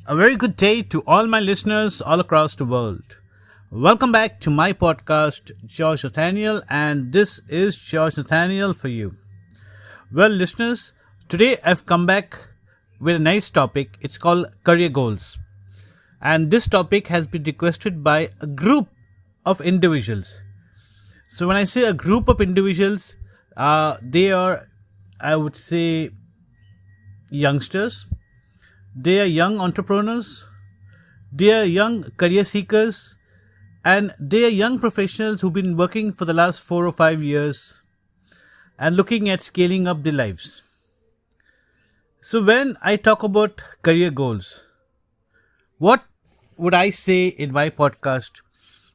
A very good day to all my listeners all across the world. Welcome back to my podcast, George Nathaniel, and this is George Nathaniel for you. Well, listeners, today I've come back with a nice topic. It's called career goals. And this topic has been requested by a group of individuals. So, when I say a group of individuals, they are, I would say, youngsters. They are young entrepreneurs, they are young career seekers, and they are young professionals who've been working for the last 4 or 5 years and looking at scaling up their lives. So, when I talk about career goals, what would I say in my podcast,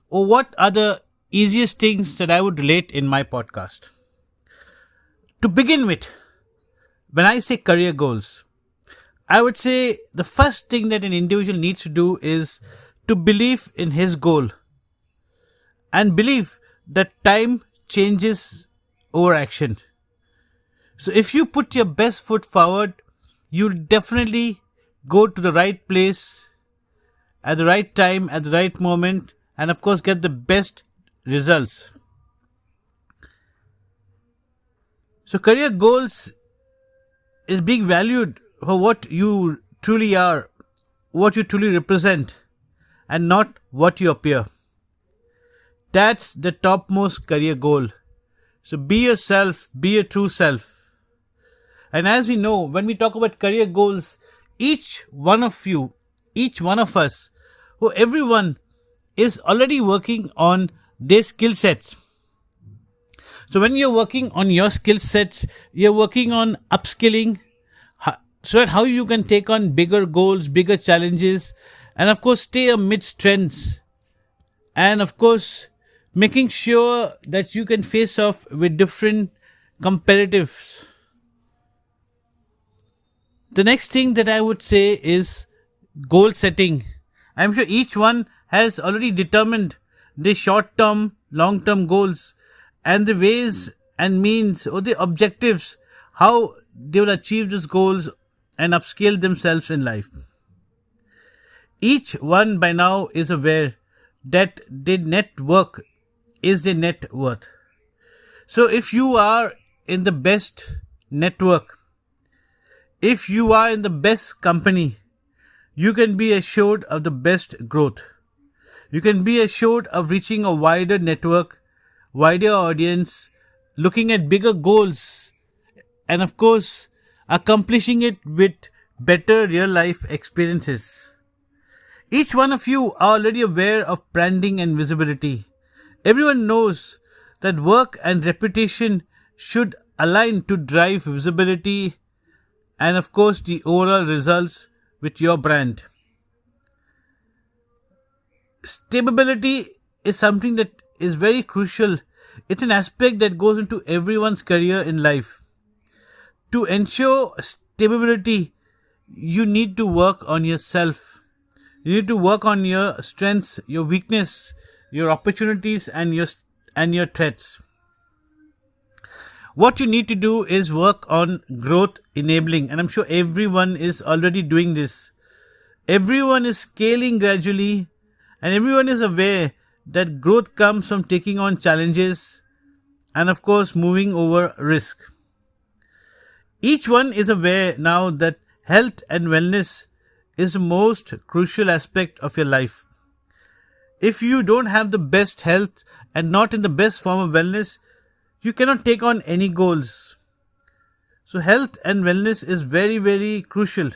or what are the easiest things that I would relate in my podcast? To begin with, when I say career goals, I would say the first thing that an individual needs to do is to believe in his goal and believe that time changes over action. So if you put your best foot forward, you'll definitely go to the right place at the right time, at the right moment, and of course get the best results. So career goals is being valued for what you truly are, what you truly represent, and not what you appear. That's the topmost career goal. So be yourself, be your true self. And as we know, when we talk about career goals, each one of you, each one of us, or everyone is already working on their skill sets. So when you're working on your skill sets, you're working on upskilling, so that how you can take on bigger goals, bigger challenges, and of course stay amidst trends, and of course making sure that you can face off with different competitives. The next thing that I would say is goal setting. I'm sure each one has already determined the short-term, long-term goals and the ways and means or the objectives how they will achieve these goals and upscale themselves in life. Each one by now is aware that their network is their net worth. So if you are in the best network, if you are in the best company, you can be assured of the best growth. You can be assured of reaching a wider network, wider audience, looking at bigger goals, and of course accomplishing it with better real life experiences. Each one of you are already aware of branding and visibility. Everyone knows that work and reputation should align to drive visibility and of course the overall results with your brand. Stability is something that is very crucial. It's an aspect that goes into everyone's career in life. To ensure stability, you need to work on yourself. You need to work on your strengths, your weakness, your opportunities, and your threats. What you need to do is work on growth enabling, and I'm sure everyone is already doing this. Everyone is scaling gradually, and everyone is aware that growth comes from taking on challenges and of course moving over risk. Each one is aware now that health and wellness is the most crucial aspect of your life. If you don't have the best health and not in the best form of wellness, you cannot take on any goals. So health and wellness is very, very crucial.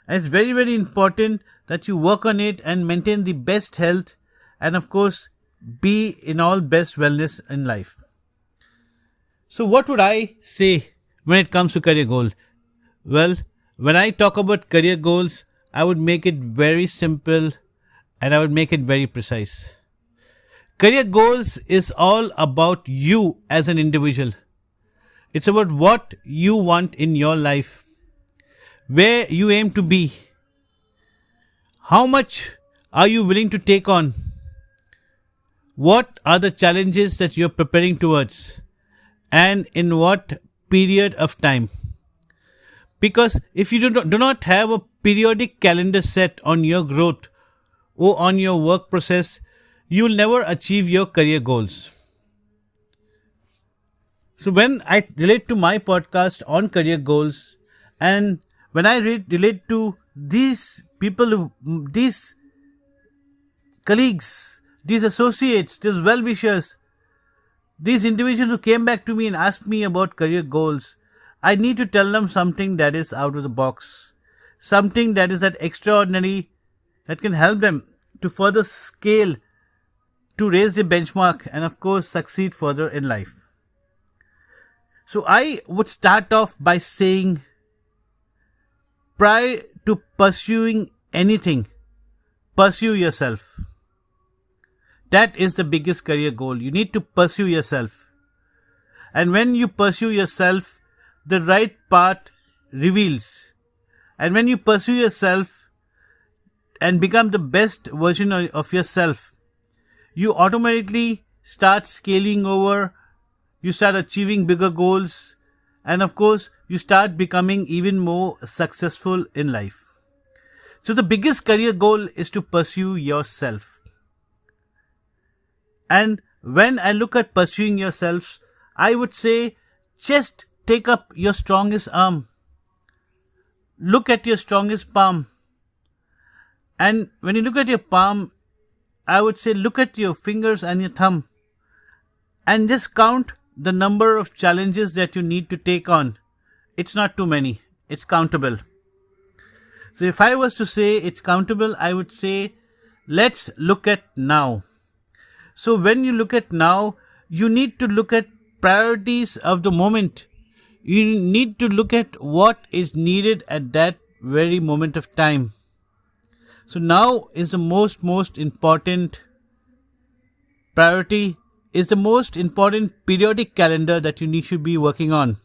And it's very, very important that you work on it and maintain the best health and of course be in all best wellness in life. So what would I say when it comes to career goals? Well, when I talk about career goals, I would make it very simple and I would make it very precise. Career goals is all about you as an individual. It's about what you want in your life, where you aim to be, how much are you willing to take on, what are the challenges that you're preparing towards, and in what period of time. Because if you do not have a periodic calendar set on your growth or on your work process, you will never achieve your career goals. So when I relate to my podcast on career goals, and when I relate to these people, these colleagues, these associates, these well-wishers, these individuals who came back to me and asked me about career goals, I need to tell them something that is out of the box, something that is that extraordinary, that can help them to further scale, to raise the benchmark, and of course succeed further in life. So I would start off by saying, prior to pursuing anything, pursue yourself. That is the biggest career goal. You need to pursue yourself. And when you pursue yourself, the right path reveals. And when you pursue yourself and become the best version of yourself, you automatically start scaling over, you start achieving bigger goals, and of course, you start becoming even more successful in life. So the biggest career goal is to pursue yourself. And when I look at pursuing yourself, I would say just take up your strongest arm. Look at your strongest palm. And when you look at your palm, I would say look at your fingers and your thumb. And just count the number of challenges that you need to take on. It's not too many. It's countable. So if I was to say it's countable, I would say let's look at now. So when you look at now, you need to look at priorities of the moment. You need to look at what is needed at that very moment of time. So now is the most important priority, is the most important periodic calendar that you should be working on.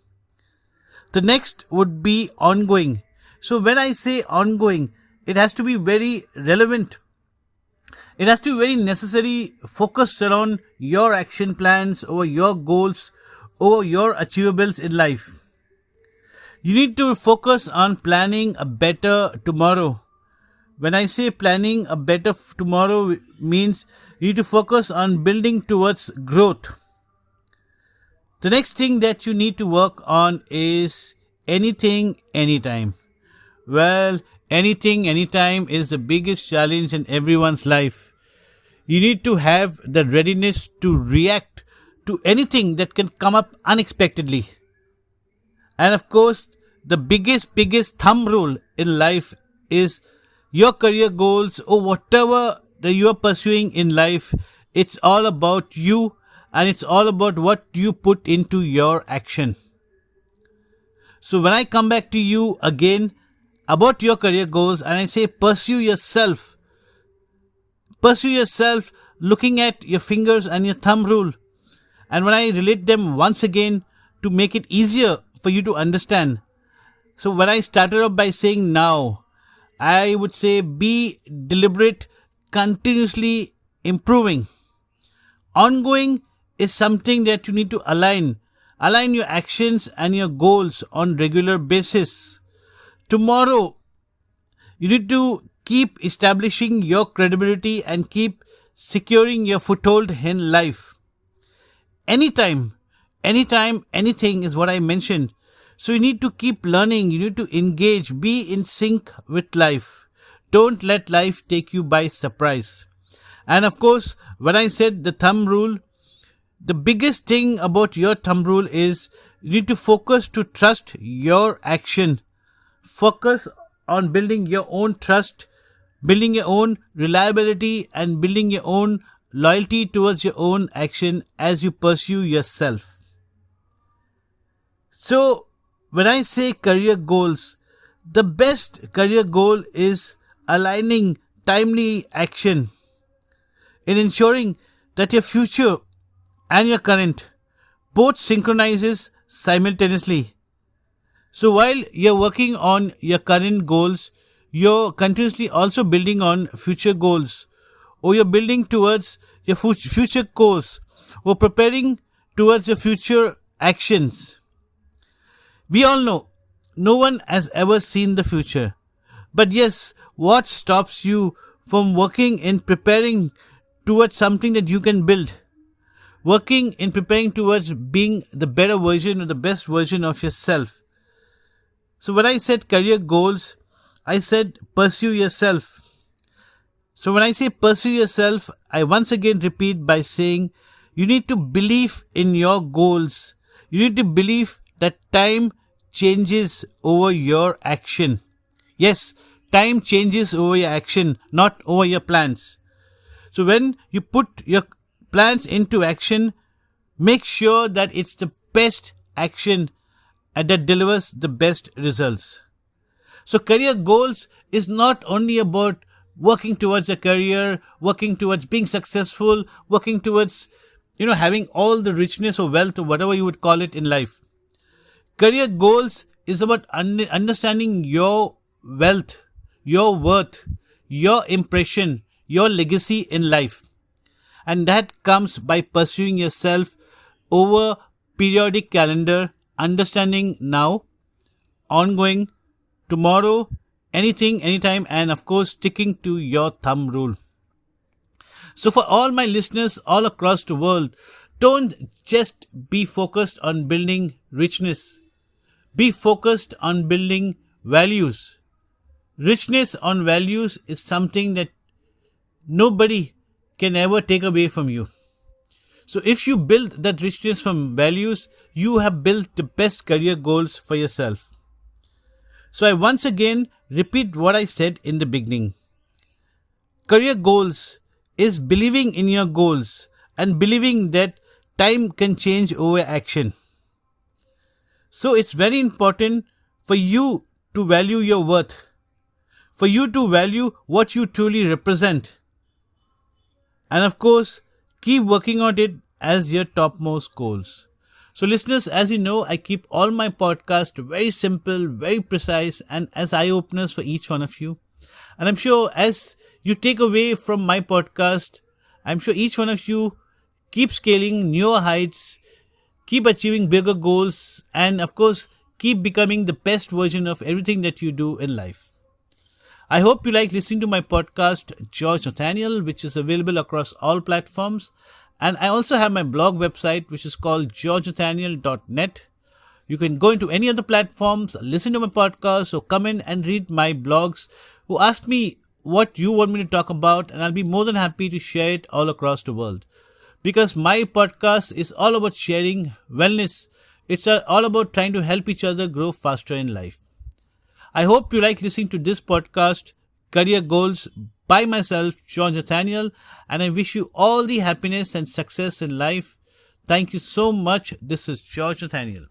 The next would be ongoing. So when I say ongoing, it has to be very relevant. It has to be very necessary, focused around your action plans or your goals or your achievables in life. You need to focus on planning a better tomorrow. When I say planning a better tomorrow, means you need to focus on building towards growth. The next thing that you need to work on is anything, anytime. Well, anything, anytime is the biggest challenge in everyone's life. You need to have the readiness to react to anything that can come up unexpectedly. And of course, the biggest thumb rule in life is your career goals or whatever that you are pursuing in life. It's all about you and it's all about what you put into your action. So when I come back to you again about your career goals and I say pursue yourself looking at your fingers and your thumb rule. And when I relate them once again to make it easier for you to understand. So when I started off by saying now, I would say be deliberate, continuously improving. Ongoing is something that you need to align your actions and your goals on regular basis. Tomorrow, you need to keep establishing your credibility and keep securing your foothold in life. Anytime, anything is what I mentioned. So you need to keep learning, you need to engage, be in sync with life. Don't let life take you by surprise. And of course, when I said the thumb rule, the biggest thing about your thumb rule is you need to focus to trust your action. Focus on building your own trust, building your own reliability and building your own loyalty towards your own action as you pursue yourself. So when I say career goals, the best career goal is aligning timely action in ensuring that your future and your current both synchronizes simultaneously. So while you're working on your current goals, you're continuously also building on future goals, or you're building towards your future course, or preparing towards your future actions. We all know no one has ever seen the future. But yes, what stops you from working in preparing towards something that you can build? Working in preparing towards being the better version or the best version of yourself. So when I said career goals, I said pursue yourself. So when I say pursue yourself, I once again repeat by saying you need to believe in your goals. You need to believe that time changes over your action. Yes, time changes over your action, not over your plans. So when you put your plans into action, make sure that it's the best action and that delivers the best results. So career goals is not only about working towards a career, working towards being successful, working towards, having all the richness or wealth or whatever you would call it in life. Career goals is about understanding your wealth, your worth, your impression, your legacy in life. And that comes by pursuing yourself over periodic calendar, understanding now, ongoing, tomorrow, anything, anytime, and of course sticking to your thumb rule. So for all my listeners all across the world, don't just be focused on building richness. Be focused on building values. Richness on values is something that nobody can ever take away from you. So if you build that richness from values, you have built the best career goals for yourself. So I once again repeat what I said in the beginning. Career goals is believing in your goals and believing that time can change over action. So it's very important for you to value your worth, for you to value what you truly represent. And of course, keep working on it as your topmost goals. So listeners, as you know, I keep all my podcasts very simple, very precise, and as eye-openers for each one of you. And I'm sure as you take away from my podcast, I'm sure each one of you keep scaling newer heights, keep achieving bigger goals, and of course, keep becoming the best version of everything that you do in life. I hope you like listening to my podcast, George Nathaniel, which is available across all platforms. And I also have my blog website, which is called georgenathaniel.net. You can go into any of the platforms, listen to my podcast, or come in and read my blogs, or ask me what you want me to talk about, and I'll be more than happy to share it all across the world. Because my podcast is all about sharing wellness. It's all about trying to help each other grow faster in life. I hope you like listening to this podcast, Career Goals, by myself, George Nathaniel, and I wish you all the happiness and success in life. Thank you so much. This is George Nathaniel.